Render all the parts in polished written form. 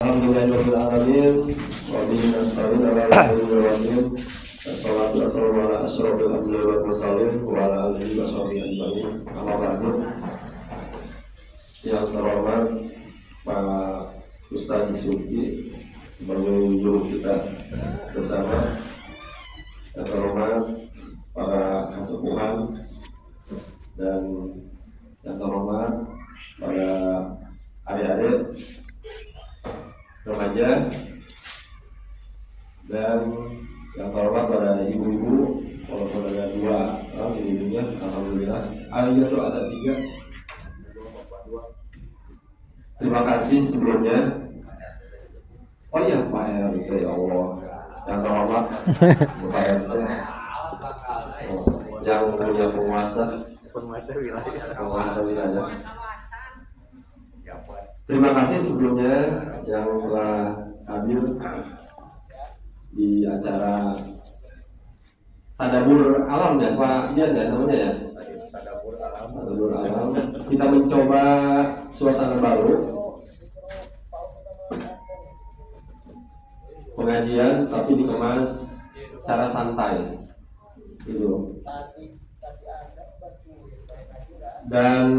Alhamdulillahirabbil alamin wa bihi nasta'in ala alamin. Wassalatu wassalamu ala asyrofil anbiya'i wal mursalin wa ala alihi wa sahbihi ajmain. Amma ba'du. Yang terhormat Pak Ustaz Disuki sebagai guru kita bersama, yang terhormat para kasepuhan dan yang terhormat para adik-adik remaja dan yang terhormat pada ibu-ibu, walaupun ada dua orang ibunya, alhamdulillah. Ayatnya tuh ada 3. Terima kasih sebelumnya. Oh iya Pak RT, ya Allah, yang terhormat Pak RT, yang punya penguasa wilayah. Terima kasih sebelumnya yang telah hadir di acara Tadabbur Alam ya Pak Dian ya namanya ya. Tadabbur Alam. Kita mencoba suasana baru, pengajian tapi dikemas secara santai gitu. Dan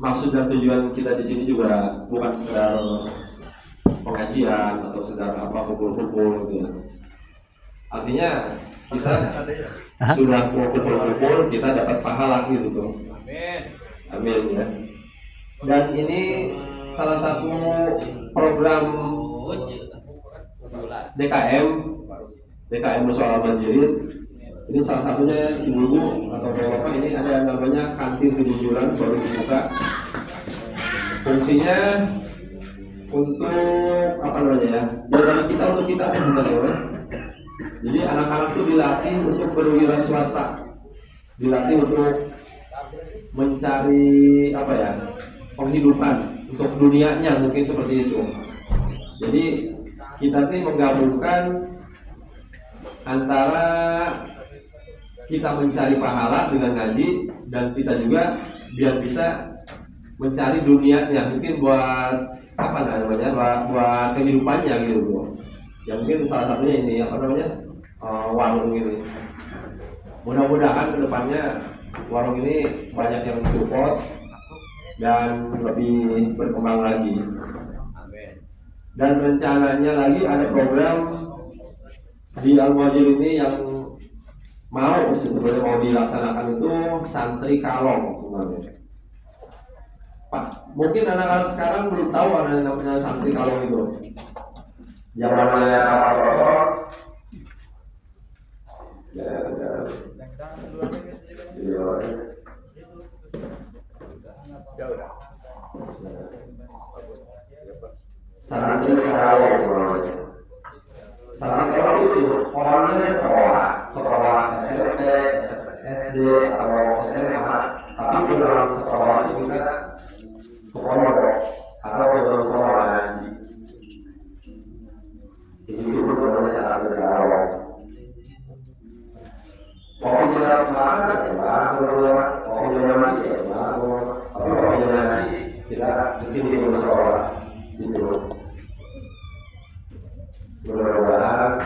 maksud dan tujuan kita di sini juga bukan sekedar pengajian atau sekedar kumpul-kumpul gitu ya. Artinya kita sudah kumpul-kumpul, kita dapat pahala gitu tuh. Amin ya. Dan ini salah satu program DKM Musyawarah Majelis. Ini salah satunya ibu-ibu atau bapak ini ada namanya kantin kejujuran baru dibuka. Fungsinya untuk dari kita untuk kita sebenarnya. Jadi anak-anak itu dilatih untuk berwira swasta, dilatih untuk mencari penghidupan untuk dunianya, mungkin seperti itu. Jadi kita ini menggabungkan antara kita mencari pahala dengan ngaji, dan kita juga biar bisa mencari dunianya, mungkin buat buat kehidupannya gitu. Ya mungkin salah satunya ini warung ini. Mudah-mudahan kedepannya warung ini banyak yang support dan lebih berkembang lagi. Dan rencananya lagi ada program di Al-Muhajir ini yang sebenarnya mau dilaksanakan itu santri kalong sebenarnya. Pak, mungkin anak-anak sekarang belum tahu ada yang namanya santri kalong itu. Yang namanya santri kalong. Santri kalong itu orangnya sekolah SMP, SD atau SMA, tapi di dalam sekolah itu kita ke pondok atau ke dalam sekolah ngaji. Jadi itu namanya santri kalong. Mau jalan kemana ya mau jalan lagi ya tapi mau jalan lagi kita kesini ke sekolah gitu. Mudah-mudahan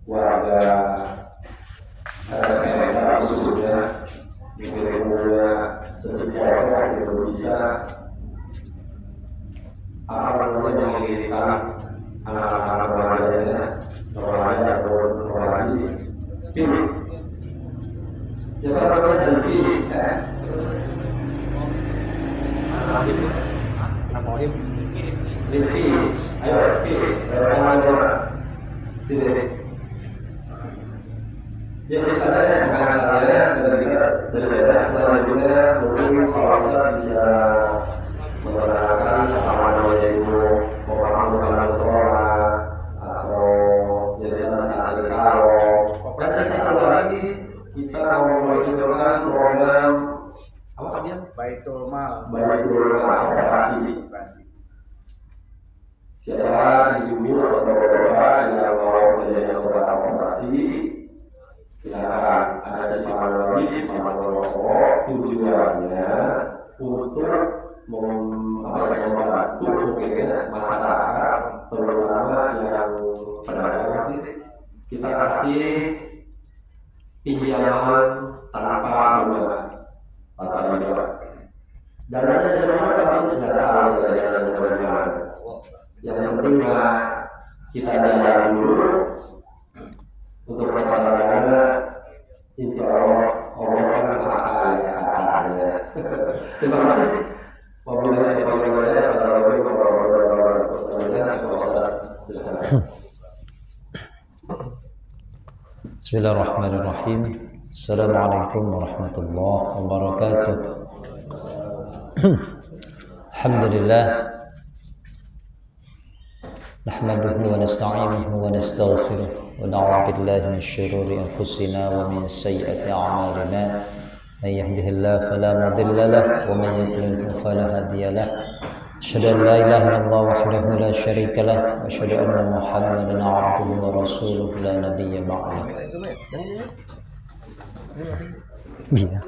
warga RSPN khususnya di ilmunya secepatnya itu bisa menginginkan anak-anak remaja ataupun remaja ini. Siapa namanya dari sini? Anak Ohim. Lipi, ayo Lipi, remaja sini. Jadi saya dari saya selanjutnya mungkin swasta bisa menerangkan namanya itu memahami sekolah atau jadi santri kalong. Dan satu lagi kita mau mencoba program Baitul Mal operasi. Siapa ibu atau bapak yang mau menjadi anggota operasi, silakan. Ada sesi lagi, sesi rokok. Tujuannya untuk membantu mungkin ya masyarakat terutama yang pedagang sih, kita kasih pinjaman tanpa bunga. Dananya dari mana pasti bisa tahu saja dari mana. Yang penting kita jalan dulu untuk masalah dana, insya Allah kan akan katanya. Terima kasih. Assalamualaikum warahmatullahi wabarakatuh. Bismillahirrahmanirrahim. Assalamualaikum warahmatullahi wabarakatuh. Alhamdulillah. Nahmaduhu wa nasta'inuhu wa nastaghfiruh wa na'udzu billahi min syururi anfusina wa min sayyiati a'malina. Man yahdihillahu fala mudilla lahu wa man yudlil fala hadiya lahu. Asyhadu an la ilaha illallah wahdahu la syarika lahu wa asyhadu anna Muhammadan 'abduhu wa rasuluhu la nabiyya ba'dahu. Iya.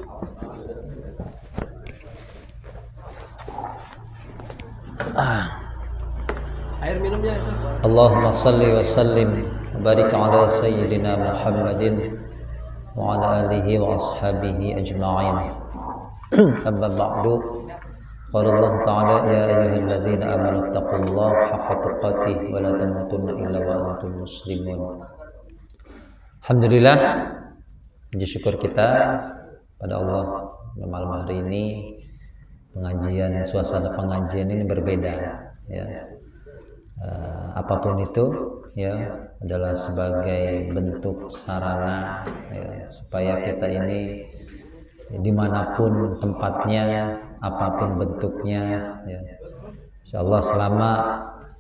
Air minumnya. Allahumma salli wa sallim wa barik ala sayyidina Muhammadin wa ala alihi wa ashabihi ajma'in. Amma ba'du. Qala Allah Ta'ala ya ayyuhalladzina amanu taqullaha haqqa tuqatih wa la tamutunna illa wa antum muslimun. Alhamdulillah, puji syukur kita pada Allah malam hari ini suasana pengajian ini berbeda ya. Apapun itu ya adalah sebagai bentuk sarana ya, supaya kita ini dimanapun tempatnya, apapun bentuknya ya, insyaallah selama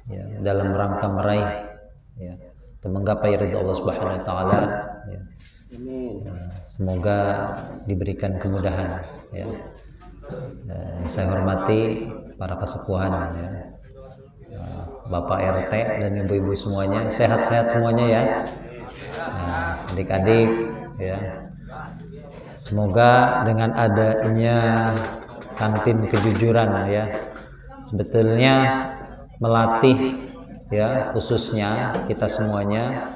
ya, dalam rangka meraih ya, atau menggapai ridha Allah Subhanahu wa taala ya. Semoga diberikan kemudahan ya. Saya hormati para kesepuhan ya, Bapak RT dan ibu-ibu semuanya, sehat-sehat semuanya ya, adik-adik ya. Semoga dengan adanya kantin kejujuran ya, sebetulnya melatih ya khususnya kita semuanya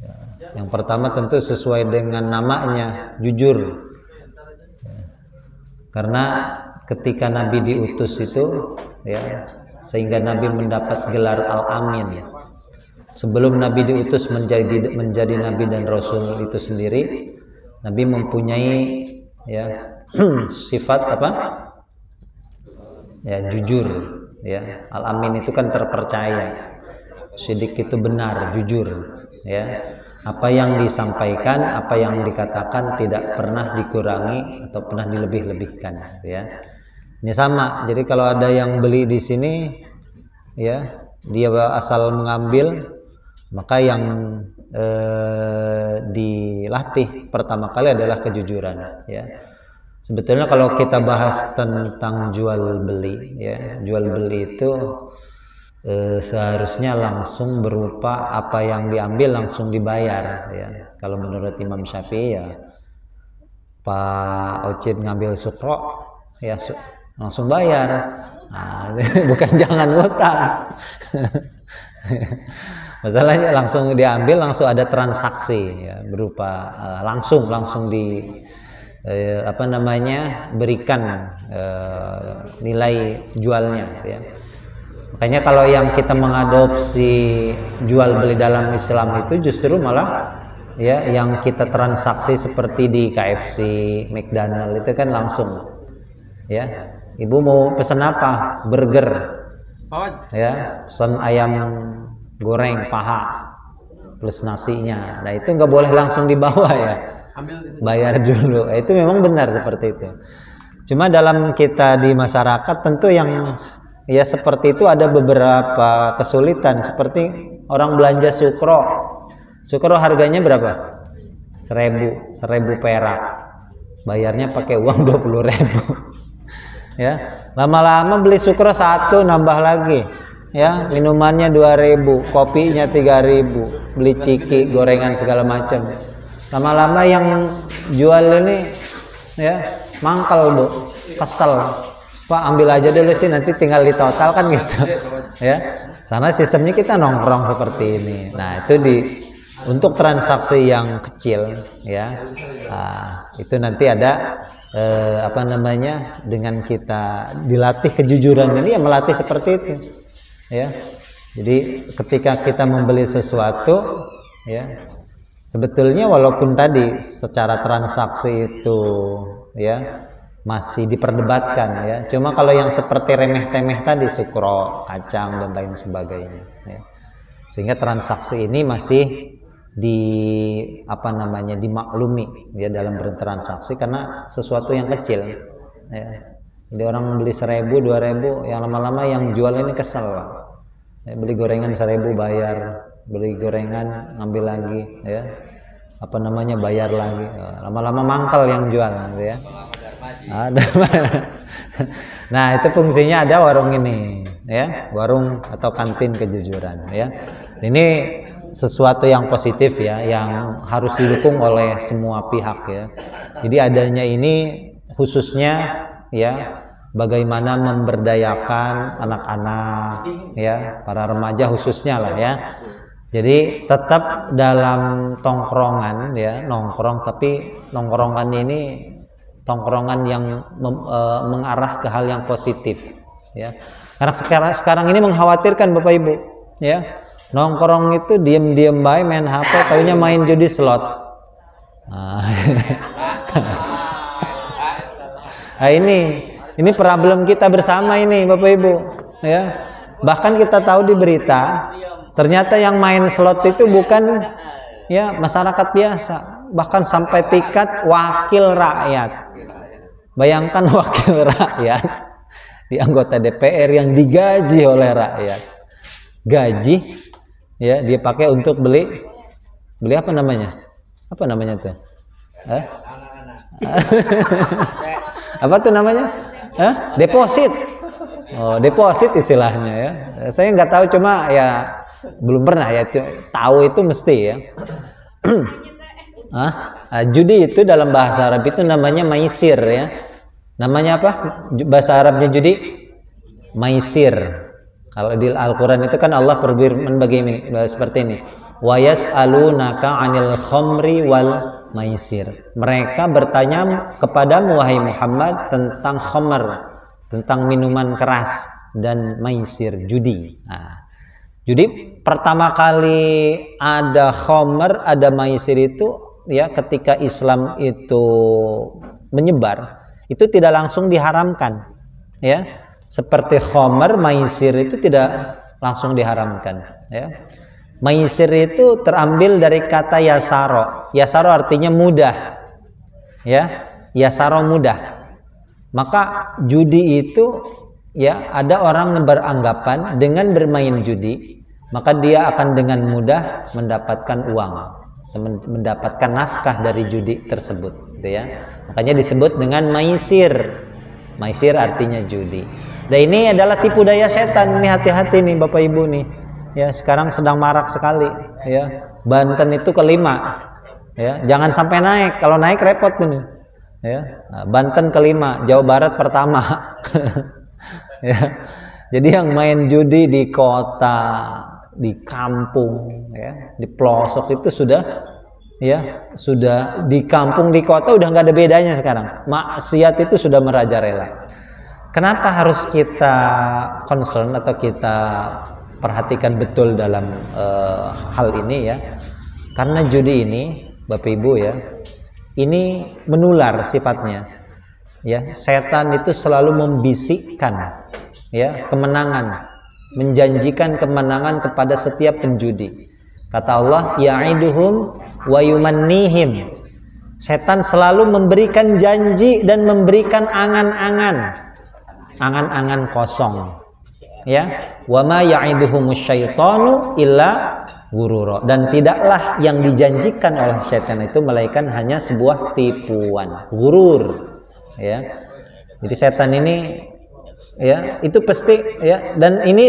ya. Yang pertama tentu sesuai dengan namanya, jujur. Karena ketika Nabi diutus itu ya, sehingga Nabi mendapat gelar Al-Amin. Sebelum Nabi diutus menjadi Nabi dan Rasul itu sendiri, Nabi mempunyai ya sifat apa? Ya, jujur ya. Al-Amin itu kan terpercaya. Sidik itu benar, jujur ya. Apa yang disampaikan, apa yang dikatakan tidak pernah dikurangi atau pernah dilebih-lebihkan ya. Ini sama. Jadi kalau ada yang beli di sini ya, dia asal mengambil, maka yang dilatih pertama kali adalah kejujuran ya. Sebetulnya kalau kita bahas tentang jual beli ya, jual beli itu seharusnya langsung berupa apa yang diambil langsung dibayar ya. Kalau menurut Imam Syafi'i ya, Pak Ocit ngambil sukro ya langsung bayar. Nah, bukan jangan utang. Masalahnya langsung diambil, langsung ada transaksi ya, berupa langsung di berikan nilai jualnya ya. Makanya kalau yang kita mengadopsi jual beli dalam Islam itu justru malah ya yang kita transaksi seperti di KFC, McDonald itu kan langsung ya. Ibu mau pesan apa? Burger ya, pesan ayam goreng paha plus nasinya. Nah itu nggak boleh langsung dibawa ya, bayar dulu. Itu memang benar seperti itu. Cuma dalam kita di masyarakat tentu yang ya seperti itu ada beberapa kesulitan, seperti orang belanja sukro harganya berapa? 1000 perak, bayarnya pakai uang 20.000 ya. Lama-lama beli sukro satu nambah lagi ya, minumannya 2.000, kopinya 3.000, beli ciki, gorengan segala macam. Lama-lama yang jual ini ya mangkal Bu, kesel Pak ambil aja dulu sih, nanti tinggal di total kan gitu ya. Sana sistemnya kita nongkrong seperti ini. Nah itu untuk transaksi yang kecil ya, itu nanti ada apa namanya, dengan kita dilatih kejujuran ini ya, melatih seperti itu ya. Jadi ketika kita membeli sesuatu ya, sebetulnya walaupun tadi secara transaksi itu ya masih diperdebatkan ya, cuma kalau yang seperti remeh-temeh tadi, sukro, kacang dan lain sebagainya ya, sehingga transaksi ini masih apa namanya, dimaklumi ya dalam bertransaksi karena sesuatu yang kecil ya. Jadi orang beli 1.000, 2.000, yang lama-lama yang jual ini kesel lah. Ya, beli gorengan 1.000 bayar, beli gorengan ngambil lagi ya, apa namanya, bayar lagi, lama-lama mangkal yang jual gitu ya. Ada. Nah itu fungsinya ada warung ini ya, warung atau kantin kejujuran ya. Ini sesuatu yang positif ya, yang harus didukung oleh semua pihak ya. Jadi adanya ini khususnya ya, bagaimana memberdayakan anak-anak ya, para remaja khususnya lah ya. Jadi tetap dalam tongkrongan ya, nongkrong, tapi nongkrongan ini tongkrongan yang mengarah ke hal yang positif ya. Karena sekarang ini mengkhawatirkan Bapak Ibu ya. Nongkrong itu diem-diem baik, main HP, taunya main judi slot. Nah, ini problem kita bersama ini Bapak Ibu ya. Bahkan kita tahu di berita ternyata yang main slot itu bukan ya masyarakat biasa, bahkan sampai tingkat wakil rakyat. Bayangkan wakil rakyat di anggota DPR yang digaji oleh rakyat, gaji ya dia pakai untuk beli apa namanya tuh? Apa tuh namanya? Deposit. Oh, deposit istilahnya ya. Saya nggak tahu, cuma ya belum pernah ya tahu itu mesti ya. Judi itu dalam bahasa Arab itu namanya maisir ya. Namanya apa? Bahasa Arabnya judi? Maisir. Kalau di Al-Quran itu kan Allah berfirman begini, seperti ini. Wa yas'alunaka 'anil khamri wal maisir. Mereka bertanya kepadamu wahai Muhammad tentang khamr, tentang minuman keras, dan maisir, judi. Nah, judi pertama kali ada khamr, ada maisir itu ya ketika Islam itu menyebar, itu tidak langsung diharamkan ya. Seperti khamr, maisir itu tidak langsung diharamkan ya. Maisir itu terambil dari kata yasaro. Yasaro artinya mudah ya, yasaro mudah. Maka judi itu ya, ada orang beranggapan dengan bermain judi maka dia akan dengan mudah mendapatkan uang, mendapatkan nafkah dari judi tersebut gitu ya. Makanya disebut dengan maisir. Maisir artinya judi. Dan ini adalah tipu daya setan. Ini hati-hati nih Bapak Ibu nih. Ya, sekarang sedang marak sekali ya. Banten itu kelima. Ya, jangan sampai naik. Kalau naik repot nih. Ya. Nah, Banten kelima, Jawa Barat pertama. Ya. Jadi yang main judi di kota, di kampung ya, di pelosok itu sudah di kampung, di kota udah nggak ada bedanya sekarang. Maksiat itu sudah merajalela. Kenapa harus kita concern atau kita perhatikan betul dalam hal ini ya? Karena judi ini Bapak Ibu ya, ini menular sifatnya ya. Setan itu selalu membisikkan ya kemenangan, menjanjikan kemenangan kepada setiap penjudi. Kata Allah, ya'iduhum wa yumannihim. Setan selalu memberikan janji dan memberikan angan-angan kosong ya. Wa ma ya'iduhumus syaitanu illa ghurura. Dan tidaklah yang dijanjikan oleh setan itu melainkan hanya sebuah tipuan, ghurur ya. Jadi setan ini ya, itu pasti ya, dan ini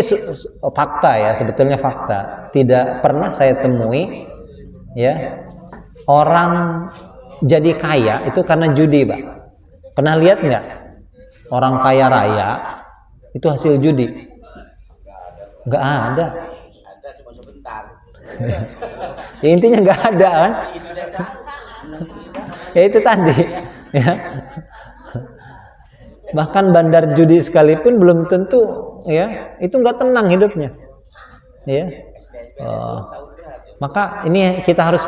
fakta ya, sebetulnya fakta. Tidak pernah saya temui ya orang jadi kaya itu karena judi, Pak. Pernah lihat nggak? orang kaya raya itu hasil judi? Nggak ada. Ada cuma sebentar. Ya, intinya nggak ada kan? Ya itu tadi. Ya. Bahkan bandar judi sekalipun belum tentu ya itu nggak tenang hidupnya. Ya. Maka ini kita harus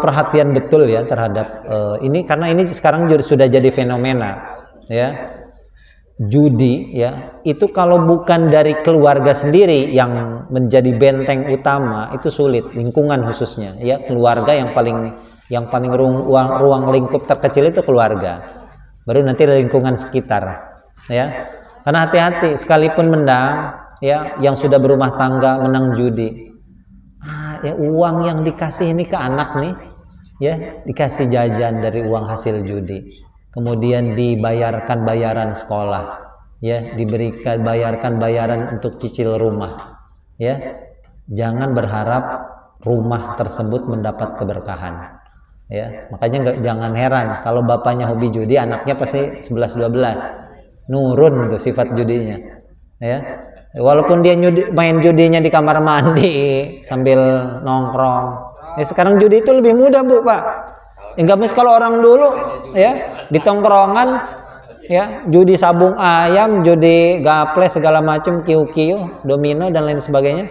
perhatian betul ya terhadap ini, karena ini sekarang sudah jadi fenomena ya. Judi ya itu kalau bukan dari keluarga sendiri yang menjadi benteng utama itu sulit, lingkungan khususnya ya, keluarga yang paling ruang lingkup terkecil itu keluarga, baru nanti lingkungan sekitar ya. Karena hati-hati, sekalipun menang ya, yang sudah berumah tangga menang judi, ya uang yang dikasih ini ke anak nih ya, dikasih jajan dari uang hasil judi, kemudian dibayarkan bayaran sekolah ya, diberikan bayaran untuk cicil rumah ya. Jangan berharap rumah tersebut mendapat keberkahan ya. Makanya jangan heran kalau bapaknya hobi judi, anaknya pasti 11-12 nurun tuh sifat judinya ya. Walaupun dia main judinya di kamar mandi sambil nongkrong. Ya, sekarang judi itu lebih mudah Bu, Pak. Enggak mis kalau orang dulu ya di tongkrongan ya, judi sabung ayam, judi gaple segala macam, kiu-kiu, domino dan lain sebagainya.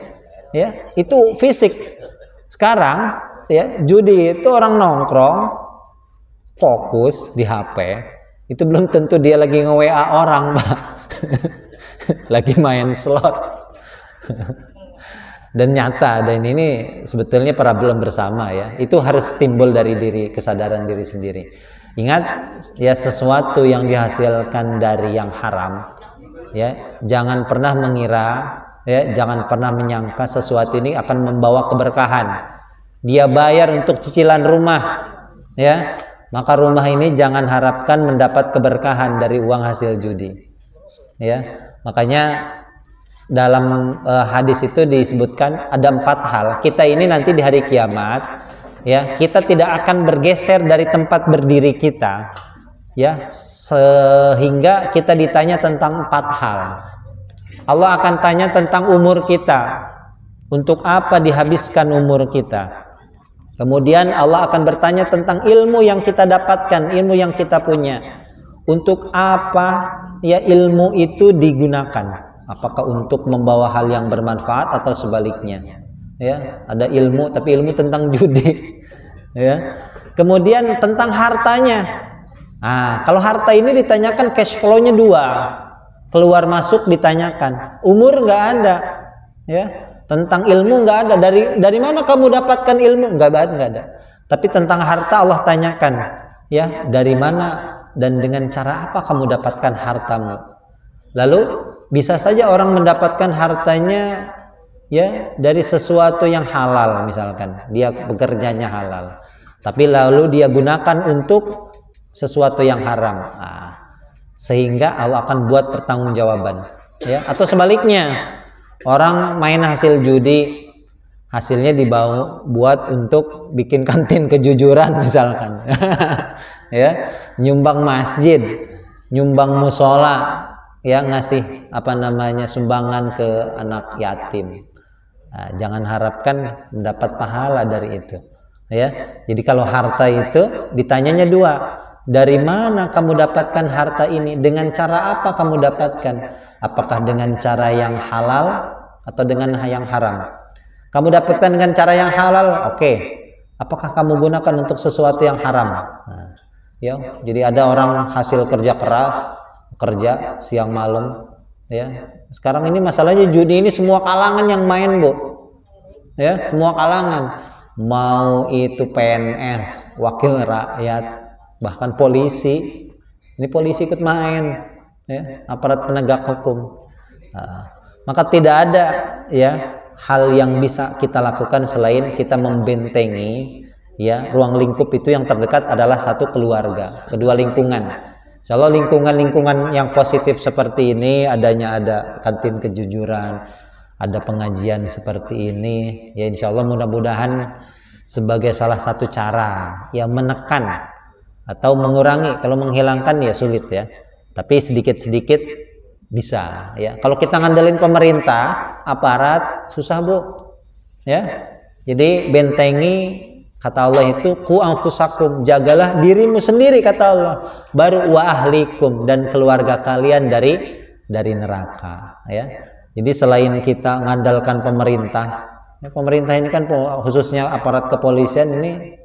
Ya, itu fisik. Sekarang ya judi itu orang nongkrong fokus di HP. Itu belum tentu dia lagi nge-WA orang, Pak. Lagi main slot. Dan nyata, dan ini sebetulnya problem bersama ya. Itu harus timbul dari kesadaran diri sendiri. Ingat ya, sesuatu yang dihasilkan dari yang haram ya, jangan pernah mengira ya, jangan pernah menyangka sesuatu ini akan membawa keberkahan. Dia bayar untuk cicilan rumah ya, maka rumah ini jangan harapkan mendapat keberkahan dari uang hasil judi ya. Makanya dalam hadis itu disebutkan ada 4 hal. Kita ini nanti di hari kiamat ya, kita tidak akan bergeser dari tempat berdiri kita ya, sehingga kita ditanya tentang 4 hal. Allah akan tanya tentang umur kita, untuk apa dihabiskan umur kita. Kemudian Allah akan bertanya tentang ilmu yang kita dapatkan, ilmu yang kita punya, untuk apa ya ilmu itu digunakan. Apakah untuk membawa hal yang bermanfaat atau sebaliknya ya. Ada ilmu tapi ilmu tentang judi ya. Kemudian tentang hartanya. Kalau harta ini ditanyakan cash flow-nya 2, keluar masuk ditanyakan, umur nggak ada ya. Tentang ilmu nggak ada, dari mana kamu dapatkan ilmu, nggak ada. Tapi tentang harta Allah tanyakan ya, dari mana dan dengan cara apa kamu dapatkan hartamu. Lalu bisa saja orang mendapatkan hartanya ya dari sesuatu yang halal, misalkan dia bekerjanya halal, tapi lalu dia gunakan untuk sesuatu yang haram, sehingga Allah akan buat pertanggungjawaban ya. Atau sebaliknya, orang main hasil judi, hasilnya buat untuk bikin kantin kejujuran misalkan ya, nyumbang masjid, nyumbang musola ya, ngasih sumbangan ke anak yatim. Jangan harapkan mendapat pahala dari itu ya. Jadi kalau harta itu ditanyanya 2, dari mana kamu dapatkan harta ini, dengan cara apa kamu dapatkan, apakah dengan cara yang halal atau dengan yang haram. Kamu dapatkan dengan cara yang halal, oke. Apakah kamu gunakan untuk sesuatu yang haram? Ya, jadi ada orang hasil kerja keras, kerja siang malam ya. Sekarang ini masalahnya judi ini semua kalangan yang main, Bu ya, semua kalangan, mau itu PNS, wakil rakyat, bahkan polisi. Ini polisi ikut main ya, aparat penegak hukum. Maka tidak ada ya hal yang bisa kita lakukan selain kita membentengi ya ruang lingkup itu. Yang terdekat adalah 1, keluarga, kedua lingkungan. Kalau lingkungan yang positif seperti ini, ada kantin kejujuran, ada pengajian seperti ini, ya insya Allah mudah-mudahan sebagai salah satu cara yang menekan atau mengurangi. Kalau menghilangkan ya sulit ya, Tapi sedikit-sedikit bisa ya. Kalau kita ngandelin pemerintah, aparat, susah Bu. Ya. Jadi bentengi, kata Allah itu ku anfusakum, jagalah dirimu sendiri kata Allah, baru wa ahlikum, dan keluarga kalian dari neraka ya. Jadi selain kita ngandalkan pemerintah, ya, pemerintah ini kan khususnya aparat kepolisian ini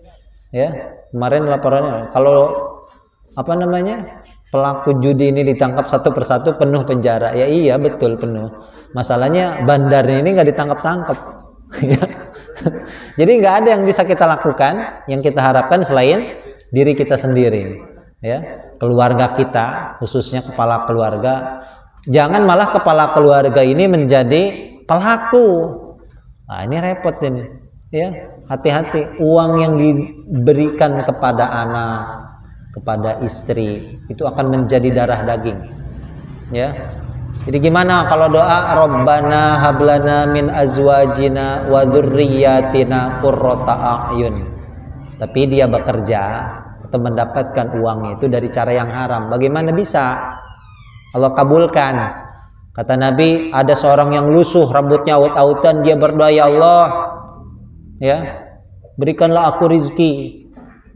ya, kemarin laporannya kalau apa namanya, pelaku judi ini ditangkap satu persatu penuh penjara. Ya iya betul penuh. Masalahnya bandarnya ini nggak ditangkap-tangkap. Ya. Jadi nggak ada yang bisa kita lakukan, yang kita harapkan selain diri kita sendiri. Ya, keluarga kita, khususnya kepala keluarga. Jangan malah kepala keluarga ini menjadi pelaku. Nah ini repot ini. Ya, hati-hati. Uang yang diberikan kepada anak, kepada istri itu akan menjadi darah daging ya. Jadi gimana kalau doa Rabbana hablana min azwajina wa dzurriyyatina qurrata a'yun, tapi dia bekerja atau mendapatkan uang itu dari cara yang haram, bagaimana bisa Allah kabulkan? Kata Nabi, ada seorang yang lusuh, rambutnya aut-autan, dia berdoa, ya Allah ya berikanlah aku rizki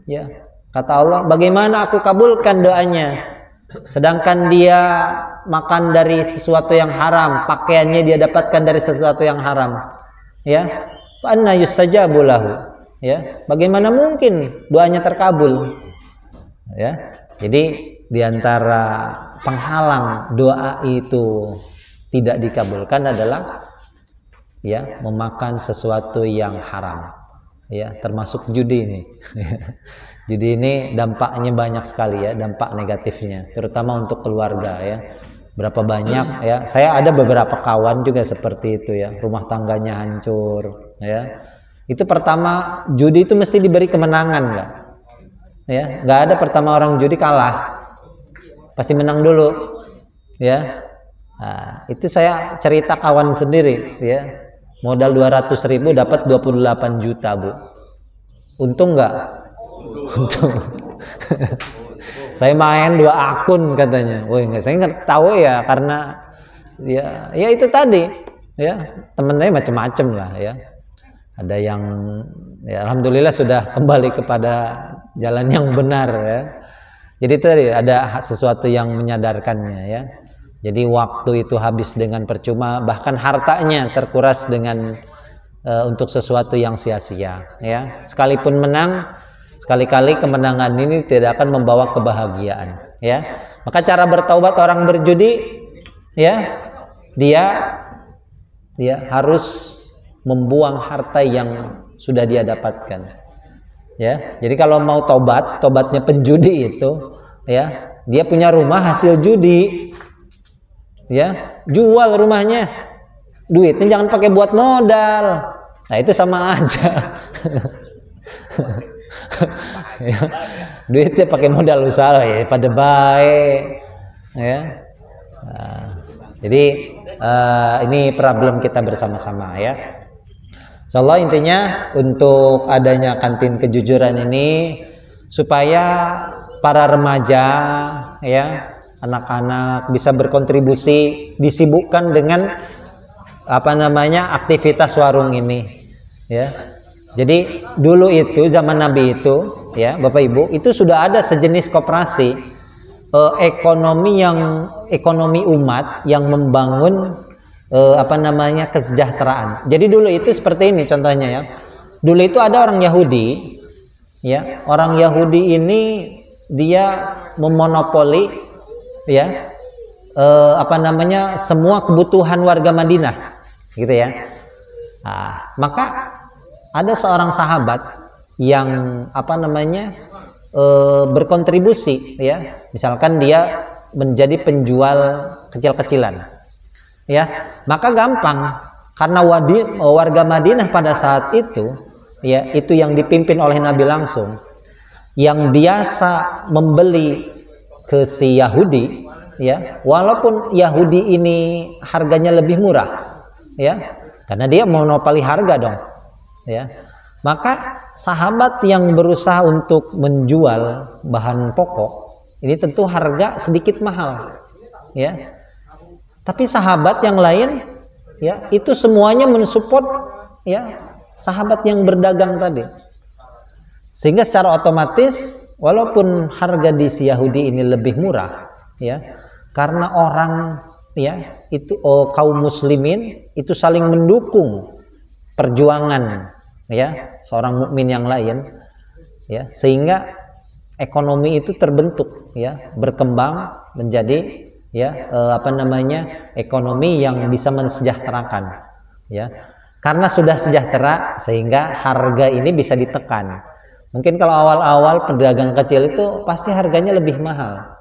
ya. Kata Allah, bagaimana aku kabulkan doanya? Sedangkan dia makan dari sesuatu yang haram, pakaiannya dia dapatkan dari sesuatu yang haram. Ya, fa anna yustajabu lahu. Ya, bagaimana mungkin doanya terkabul? Ya, jadi diantara penghalang doa itu tidak dikabulkan adalah ya memakan sesuatu yang haram. Ya, termasuk judi ini. Jadi ini dampaknya banyak sekali ya, dampak negatifnya, terutama untuk keluarga ya. Berapa banyak ya, saya ada beberapa kawan juga seperti itu ya, rumah tangganya hancur ya. Itu pertama judi itu mesti diberi kemenangan nggak? Ya, nggak ada pertama orang judi kalah, pasti menang dulu ya. Nah, itu saya cerita kawan sendiri ya, modal 200.000 dapat 28 juta Bu, untung nggak? Untung. Saya main 2 akun katanya. Woi, enggak, saya nggak tahu ya, karena ya itu tadi ya, temennya macam-macam lah ya. Ada yang ya alhamdulillah sudah kembali kepada jalan yang benar ya. Jadi tadi ada sesuatu yang menyadarkannya ya. Jadi waktu itu habis dengan percuma, bahkan hartanya terkuras dengan untuk sesuatu yang sia-sia ya. Sekalipun menang, sekali-kali kemenangan ini tidak akan membawa kebahagiaan ya. Maka cara bertaubat orang berjudi ya, dia harus membuang harta yang sudah dia dapatkan ya. Jadi kalau mau tobatnya penjudi itu ya, dia punya rumah hasil judi ya, jual rumahnya, duitnya jangan pakai buat modal. Nah itu sama aja. Ya, duitnya pakai modal usaha ya pada baik ya. Nah, jadi ini problem kita bersama-sama ya. Insyaallah intinya untuk adanya kantin kejujuran ini supaya para remaja ya, anak-anak bisa berkontribusi, disibukkan dengan apa namanya aktivitas warung ini ya. Jadi dulu itu zaman Nabi itu ya Bapak Ibu, itu sudah ada sejenis koperasi ekonomi umat yang membangun apa namanya kesejahteraan. Jadi dulu itu seperti ini contohnya ya. Dulu itu ada orang Yahudi ya. Orang Yahudi ini dia memonopoli ya apa namanya semua kebutuhan warga Madinah gitu ya. Nah, maka ada seorang sahabat yang apa namanya berkontribusi ya, misalkan dia menjadi penjual kecil-kecilan ya, maka gampang karena warga Madinah pada saat itu ya, itu yang dipimpin oleh Nabi langsung, yang biasa membeli ke si Yahudi ya, walaupun Yahudi ini harganya lebih murah ya, karena dia monopoli harga dong ya. Maka sahabat yang berusaha untuk menjual bahan pokok Ini tentu harga sedikit mahal, ya. Tapi sahabat yang lain, ya, itu semuanya mensupport, ya, sahabat yang berdagang tadi. Sehingga secara otomatis, walaupun harga di si Yahudi ini lebih murah, ya, karena orang, ya, itu kaum muslimin itu saling mendukung perjuangan, ya, seorang mukmin yang lain, ya, sehingga ekonomi itu terbentuk, ya, berkembang menjadi, ya, ekonomi yang bisa mensejahterakan, ya, karena sudah sejahtera sehingga harga ini bisa ditekan. Mungkin kalau awal-awal pedagang kecil itu pasti harganya lebih mahal,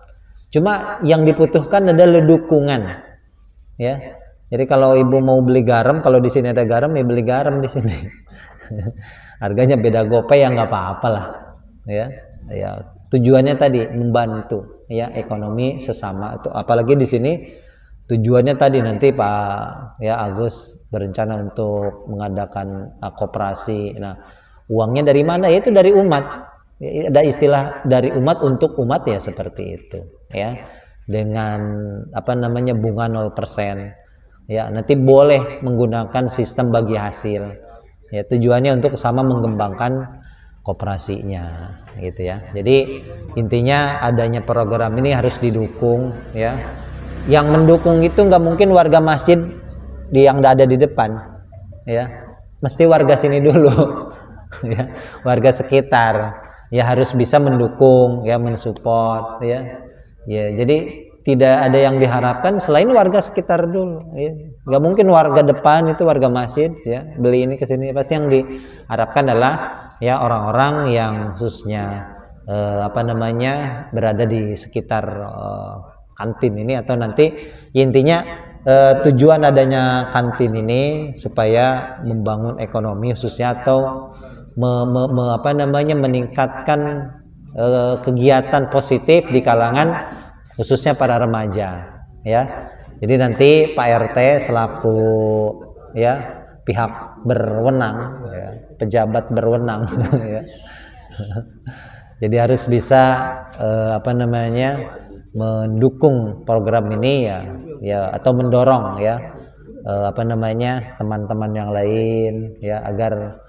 cuma yang dibutuhkan adalah dukungan, ya. Jadi kalau ibu mau beli garam, kalau di sini ada garam, ya beli garam di sini. Harganya beda gopay ya nggak apa-apa lah, ya. Ya, tujuannya tadi membantu, ya, ekonomi sesama. Itu apalagi di sini tujuannya tadi nanti Pak, ya, Agus berencana untuk mengadakan koperasi. Nah, uangnya dari mana? Itu dari umat. Ada istilah dari umat untuk umat, ya, seperti itu, ya. Dengan bunga 0%. Ya, nanti boleh menggunakan sistem bagi hasil. Ya, tujuannya untuk sama mengembangkan koperasinya, gitu ya. Jadi intinya adanya program ini harus didukung, ya. Yang mendukung itu nggak mungkin warga masjid yang ada di depan, ya. Mesti warga sini dulu, ya. Warga sekitar, ya, harus bisa mendukung, ya, mensupport, ya. Ya, jadi tidak ada yang diharapkan selain warga sekitar dulu, ya. Nggak mungkin warga depan itu warga masjid, ya, beli ini ke sini. Pasti yang diharapkan adalah, ya, orang-orang yang khususnya berada di sekitar kantin ini, atau nanti intinya tujuan adanya kantin ini supaya membangun ekonomi khususnya, atau meningkatkan kegiatan positif di kalangan khususnya para remaja, ya. Jadi nanti Pak RT selaku, ya, pihak berwenang, ya, pejabat berwenang, ya. Jadi harus bisa mendukung program ini, ya, atau mendorong, ya, teman-teman yang lain, ya, agar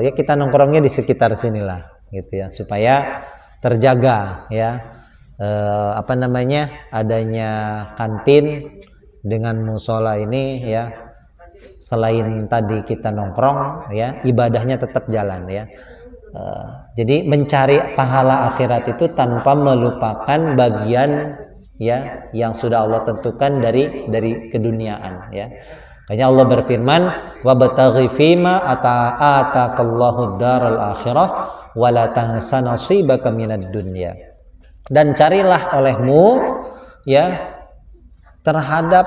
ya kita nongkrongnya di sekitar sinilah, gitu ya, supaya terjaga, ya, adanya kantin dengan musola ini, ya. Selain tadi kita nongkrong, ya, ibadahnya tetap jalan, ya. Jadi mencari pahala akhirat itu tanpa melupakan bagian, ya, yang sudah Allah tentukan dari keduniaan, ya. Makanya Allah berfirman, wabtaghi fima ataakallahu daral akhirah wa la tansa nasibaka minad dunya. Dan carilah olehmu, ya, terhadap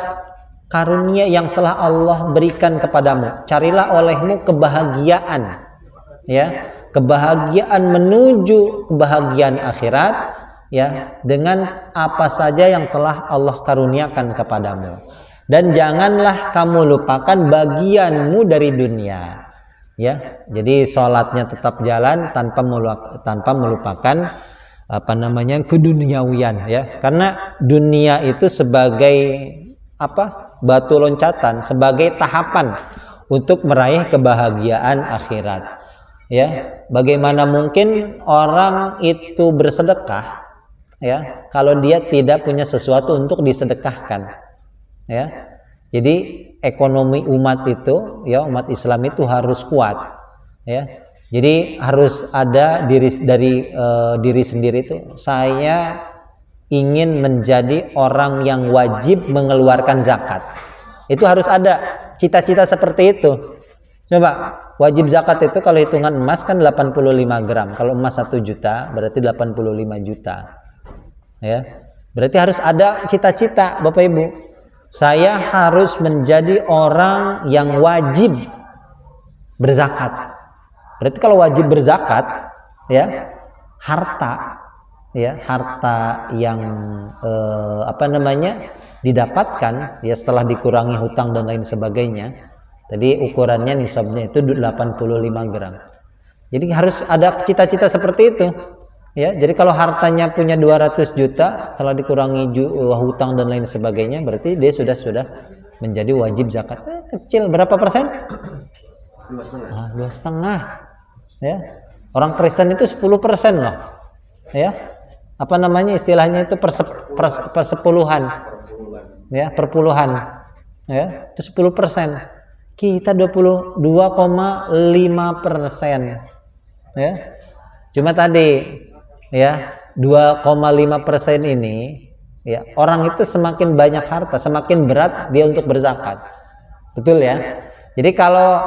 karunia yang telah Allah berikan kepadamu. Carilah olehmu kebahagiaan, ya, kebahagiaan menuju kebahagiaan akhirat, ya, dengan apa saja yang telah Allah karuniakan kepadamu. Dan janganlah kamu lupakan bagianmu dari dunia, ya. Jadi sholatnya tetap jalan tanpa melupakan keduniawian, ya. Karena dunia itu sebagai batu loncatan, sebagai tahapan untuk meraih kebahagiaan akhirat, ya. Bagaimana mungkin orang itu bersedekah, ya, kalau dia tidak punya sesuatu untuk disedekahkan, ya. Jadi ekonomi umat itu, ya, umat Islam itu harus kuat, ya. Jadi harus ada diri sendiri itu, saya ingin menjadi orang yang wajib mengeluarkan zakat. Itu harus ada cita-cita seperti itu. Coba, wajib zakat itu kalau hitungan emas kan 85 gram. Kalau emas 1 juta berarti 85 juta. Ya. Berarti harus ada cita-cita, Bapak Ibu. Saya harus menjadi orang yang wajib berzakat. Berarti kalau wajib berzakat, ya, harta, ya, harta yang didapatkan, ya, setelah dikurangi hutang dan lain sebagainya. Tadi ukurannya nisabnya itu 85 gram. Jadi harus ada cita-cita seperti itu, Ya, jadi kalau hartanya punya 200 juta, setelah dikurangi hutang dan lain sebagainya, berarti dia sudah menjadi wajib zakat. Kecil, berapa persen? 2,5. 2,5. Ya, orang Kristen itu 10% loh. Ya, apa namanya istilahnya itu persepuluhan. Ya, perpuluhan. Ya, itu 10%. Kita 22,5%. Ya, cuma tadi. Ya, 2,5% ini, ya, orang itu semakin banyak harta, semakin berat dia untuk berzakat. Betul ya? Jadi kalau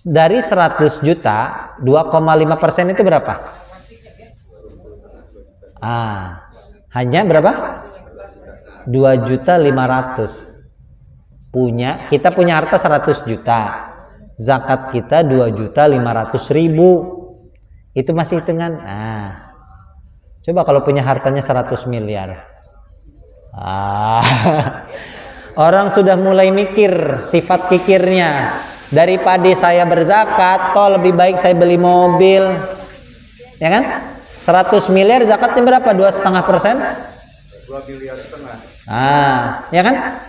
dari 100 juta, 2,5% itu berapa? Hanya berapa? 2.500.000. Kita punya harta 100 juta. Zakat kita 2.500.000. Itu masih hitungan. Coba kalau punya hartanya 100 miliar. Orang sudah mulai mikir sifat pikirnya. Daripada saya berzakat, toh lebih baik saya beli mobil. Ya kan? 100 miliar zakatnya berapa? 2,5%? 2,5 miliar. Ya kan?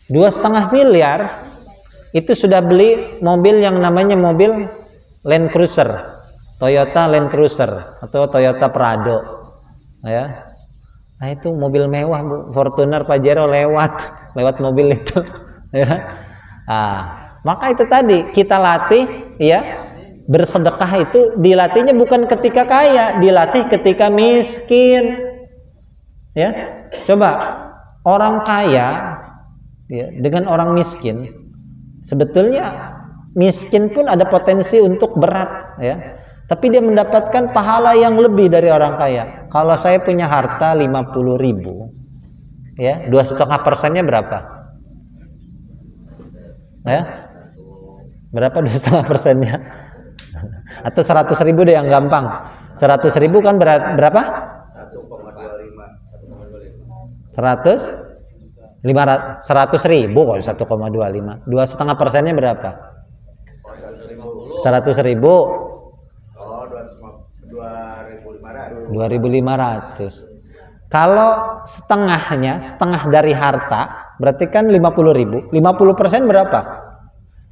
2,5 miliar itu sudah beli mobil yang namanya mobil Land Cruiser. Toyota Land Cruiser atau Toyota Prado, ya. Nah itu mobil mewah, Bu. Fortuner Pajero lewat mobil itu, ya. Maka itu tadi kita latih, ya, bersedekah itu dilatihnya bukan ketika kaya, dilatih ketika miskin, ya. Coba orang kaya, ya, dengan orang miskin, sebetulnya miskin pun ada potensi untuk berat, ya. Tapi dia mendapatkan pahala yang lebih dari orang kaya. Kalau saya punya harta 50.000, ya, 2,5%-nya berapa? Ya, berapa 2,5%-nya? Atau 100.000 deh yang gampang. 100.000 kan berapa? 100.000 kok 1,25. 2,5%-nya berapa? 100.000. 2.500. Kalau setengah dari harta, berarti kan 50.000. 50% berapa?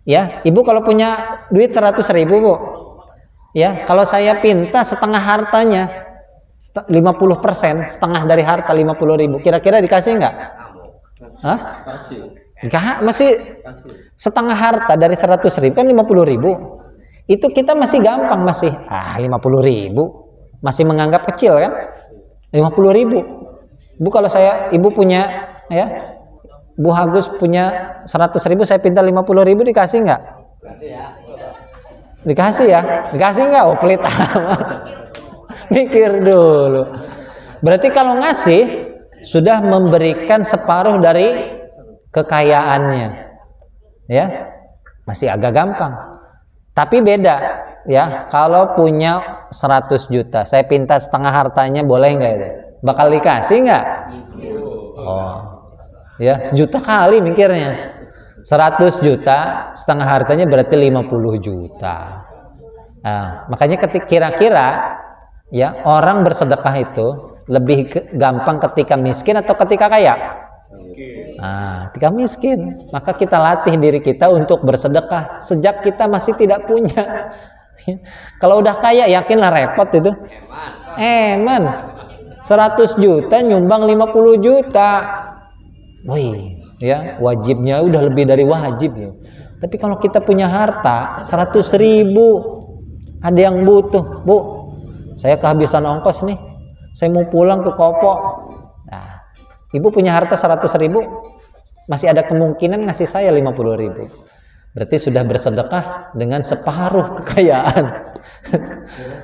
Ya, Ibu kalau punya duit 100.000, Bu. Ya, kalau saya pinta setengah hartanya, 50%, setengah dari harta 50.000, kira-kira dikasih nggak? Enggak, masih setengah harta dari 100.000 kan 50.000. Itu kita masih gampang, masih 50.000. Masih menganggap kecil kan? 50.000. Bu, kalau Ibu punya, ya, Bu Agus punya 100.000, saya pinta 50.000, dikasih nggak? Dikasih ya? Dikasih nggak? Oh, pelit amat. Mikir dulu. Berarti kalau ngasih sudah memberikan separuh dari kekayaannya, ya, masih agak gampang. Tapi beda, ya, kalau punya 100 juta, saya pinta setengah hartanya, boleh nggak itu? Bakal dikasih nggak? Ya, 1 juta kali mikirnya. 100 juta, setengah hartanya berarti 50 juta. Makanya kira-kira, ya, orang bersedekah itu lebih gampang ketika miskin atau ketika kaya? Ketika miskin, maka kita latih diri kita untuk bersedekah sejak kita masih tidak punya. Kalau udah kaya, yakinlah repot itu. Eman 100 juta nyumbang 50 juta. Wih, ya, wajibnya udah lebih dari wajib ya. Tapi kalau kita punya harta 100.000, ada yang butuh, Bu, saya kehabisan ongkos nih, saya mau pulang ke Kopo. Nah, Ibu punya harta 100.000, masih ada kemungkinan ngasih saya 50.000. Berarti sudah bersedekah dengan separuh kekayaan.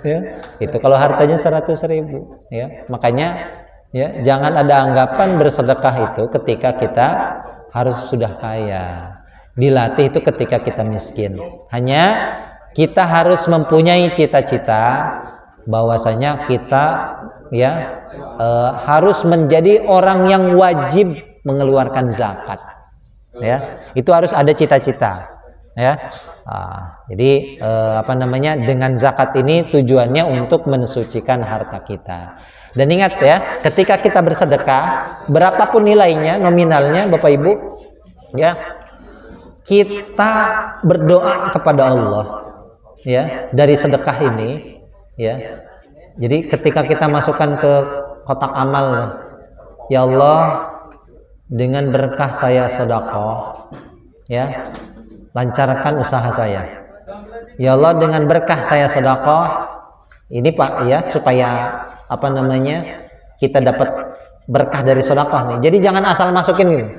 Ya, itu kalau hartanya 100.000. Ya, makanya, ya, jangan ada anggapan bersedekah itu ketika kita harus sudah kaya. Dilatih itu ketika kita miskin. Hanya kita harus mempunyai cita-cita bahwasanya kita, ya, harus menjadi orang yang wajib mengeluarkan zakat. Ya, itu harus ada cita-cita. ya. Jadi apa namanya, dengan zakat ini tujuannya untuk mensucikan harta kita. Dan ingat ya, ketika kita bersedekah, berapapun nilainya, nominalnya, Bapak Ibu, ya, kita berdoa kepada Allah, ya, dari sedekah ini, ya. Jadi ketika kita masukkan ke kotak amal, ya Allah, dengan berkah saya sedekah, ya, lancarkan usaha saya. Ya Allah, dengan berkah saya sedekah, ini Pak, ya, supaya apa namanya, kita dapat berkah dari sedekah nih. Jadi jangan asal masukin gitu.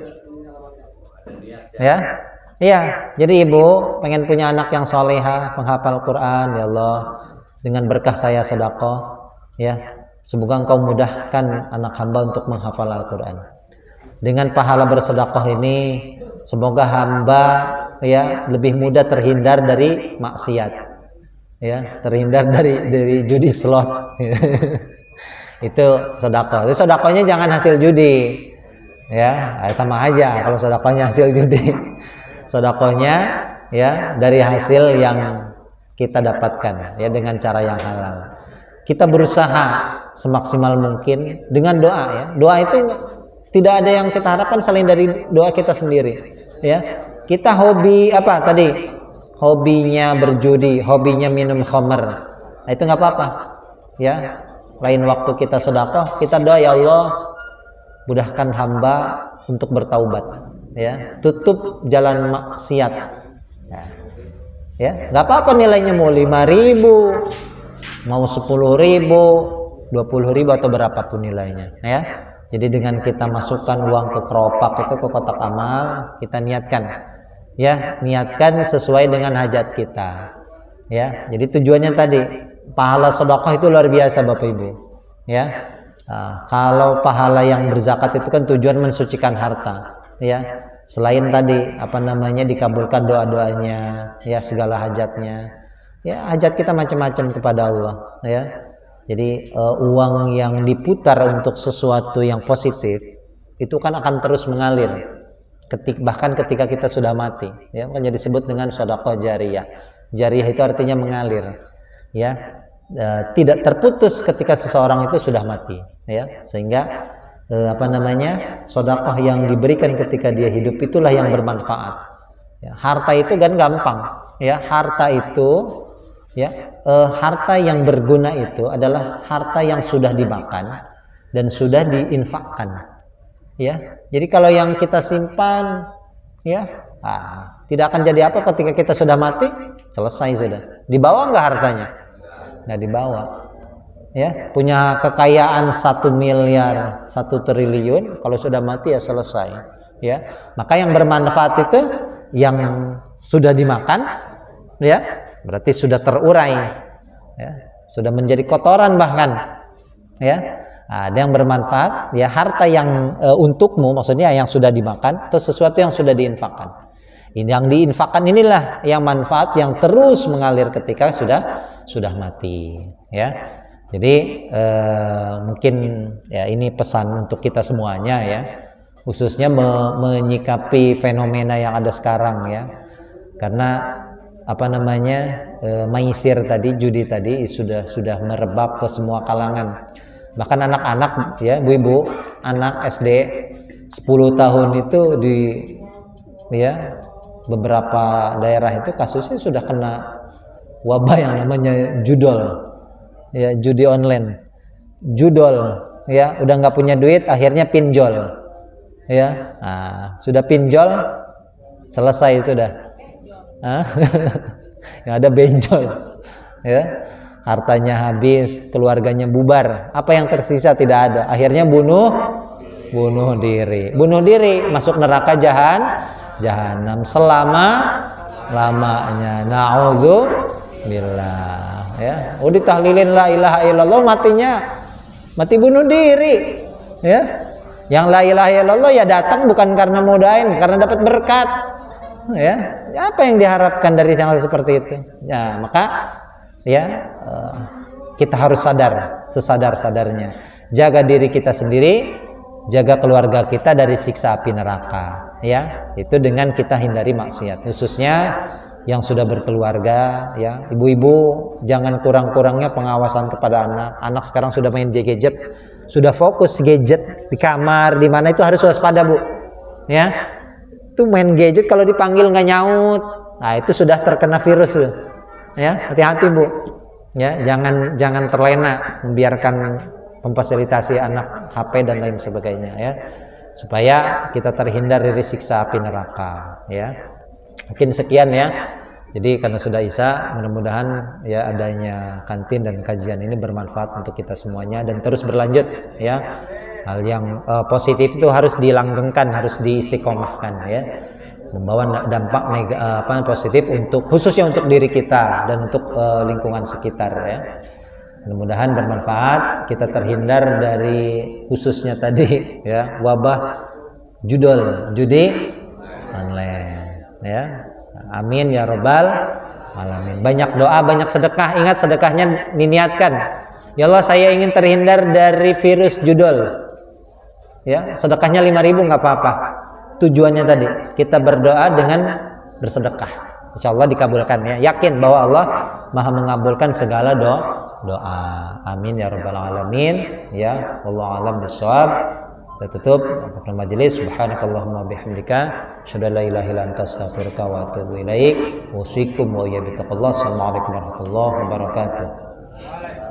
Ya. Iya, jadi ibu pengen punya anak yang soleha, penghafal Quran, ya Allah, dengan berkah saya sedekah, ya, semoga engkau mudahkan anak hamba untuk menghafal Al-Quran. Dengan pahala bersedekah ini, semoga hamba, ya, lebih mudah terhindar dari maksiat, ya, terhindar dari judi slot. Itu sedekah. Itu sedekahnya jangan hasil judi, ya, sama aja kalau sedekahnya hasil judi. Sedekahnya, ya, dari hasil yang kita dapatkan, ya, dengan cara yang halal. Kita berusaha semaksimal mungkin dengan doa, ya. Doa itu tidak ada yang kita harapkan selain dari doa kita sendiri, ya. Kita hobi apa tadi? Hobinya berjudi, hobinya minum khamr. Nah, itu nggak apa-apa, ya. Lain waktu kita sedekah, kita doa, ya Allah, mudahkan hamba untuk bertaubat, ya, tutup jalan maksiat, ya, nggak apa-apa nilainya mau 5.000, mau 10.000, 20.000 atau berapapun nilainya, ya. Jadi dengan kita masukkan uang ke keropak itu, ke kotak amal, kita niatkan, ya, niatkan sesuai dengan hajat kita, ya. Jadi tujuannya tadi, pahala sedekah itu luar biasa Bapak Ibu, ya. Kalau pahala yang berzakat itu kan tujuan mensucikan harta, ya. Selain tadi apa namanya, dikabulkan doa-doanya, ya, segala hajatnya, ya, hajat kita macam-macam kepada Allah, ya. Jadi uang yang diputar untuk sesuatu yang positif itu kan akan terus mengalir, bahkan ketika kita sudah mati, ya, makanya disebut dengan sedekah jariyah. Jariyah itu artinya mengalir, ya, tidak terputus ketika seseorang itu sudah mati, ya, sehingga apa namanya, sedekah yang diberikan ketika dia hidup itulah yang bermanfaat, ya. Harta itu kan gampang, ya, harta itu, ya, harta yang berguna itu adalah harta yang sudah dimakan dan sudah diinfakkan, ya. Jadi kalau yang kita simpan, ya, tidak akan jadi apa ketika kita sudah mati, selesai sudah. Dibawa nggak hartanya? Nggak dibawa, ya. Punya kekayaan 1 miliar, 1 triliun, kalau sudah mati ya selesai, ya. Maka yang bermanfaat itu yang sudah dimakan, ya, berarti sudah terurai, ya, sudah menjadi kotoran bahkan, ya. Ada yang bermanfaat, ya, harta yang untukmu, maksudnya yang sudah dimakan, atau sesuatu yang sudah diinfakkan. Ini yang diinfakkan inilah yang manfaat yang terus mengalir ketika sudah mati, ya. Jadi mungkin, ya, ini pesan untuk kita semuanya, ya, khususnya menyikapi fenomena yang ada sekarang, ya, karena apa namanya, maisir tadi, judi tadi sudah merebak ke semua kalangan, bahkan anak-anak, ya, ibu-ibu, anak SD 10 tahun itu di, ya, beberapa daerah itu kasusnya sudah kena wabah yang namanya judol, ya, judi online, judol, ya, udah nggak punya duit akhirnya pinjol, ya. Sudah pinjol selesai sudah, yang ada benjol, ya, hartanya habis, keluarganya bubar, apa yang tersisa tidak ada, akhirnya bunuh diri, masuk neraka jahanam selama-lamanya, na'udzubillah, ya. Ditahlilin la ilaha illallah, mati bunuh diri, ya. Yang la ilaha illallah ya datang bukan karena mudahin, karena dapat berkat, ya. Apa yang diharapkan dari hal seperti itu, ya. Maka, ya, kita harus sadar sesadar-sadarnya, jaga diri kita sendiri, jaga keluarga kita dari siksa api neraka, ya. Itu dengan kita hindari maksiat, khususnya yang sudah berkeluarga, ya ibu-ibu jangan kurang-kurangnya pengawasan kepada anak. Anak sekarang sudah main gadget, sudah fokus gadget di kamar, di mana itu harus waspada bu, ya. Itu main gadget kalau dipanggil nggak nyaut, nah itu sudah terkena virus tuh, ya hati-hati bu, ya jangan terlena membiarkan memfasilitasi anak HP dan lain sebagainya, ya supaya kita terhindar dari siksa api neraka, ya. Mungkin sekian ya. Jadi karena sudah Isya, mudah-mudahan ya adanya kantin dan kajian ini bermanfaat untuk kita semuanya dan terus berlanjut ya. Hal yang positif itu harus dilanggengkan, harus diistiqomahkan ya. Membawa dampak positif untuk khususnya untuk diri kita dan untuk lingkungan sekitar ya. Mudah-mudahan bermanfaat, kita terhindar dari khususnya tadi ya wabah judi online ya. Amin ya robbal alamin. Banyak doa, banyak sedekah. Ingat sedekahnya diniatkan. Ya Allah, saya ingin terhindar dari virus judul. Ya, sedekahnya 5.000 nggak apa-apa. Tujuannya tadi kita berdoa dengan bersedekah. Insya Allah dikabulkan ya. Yakin bahwa Allah Maha mengabulkan segala doa. Amin ya robbal alamin. Ya, wallahu a'lam bishawab. Kita tutup majelis. Subhanakallahumma bihamdika asyhadu an la ilaha illa anta astaghfiruka wa atubu ilaik. Usikum wa iyyakum bittaqwallah. Assalamualaikum warahmatullahi wabarakatuh.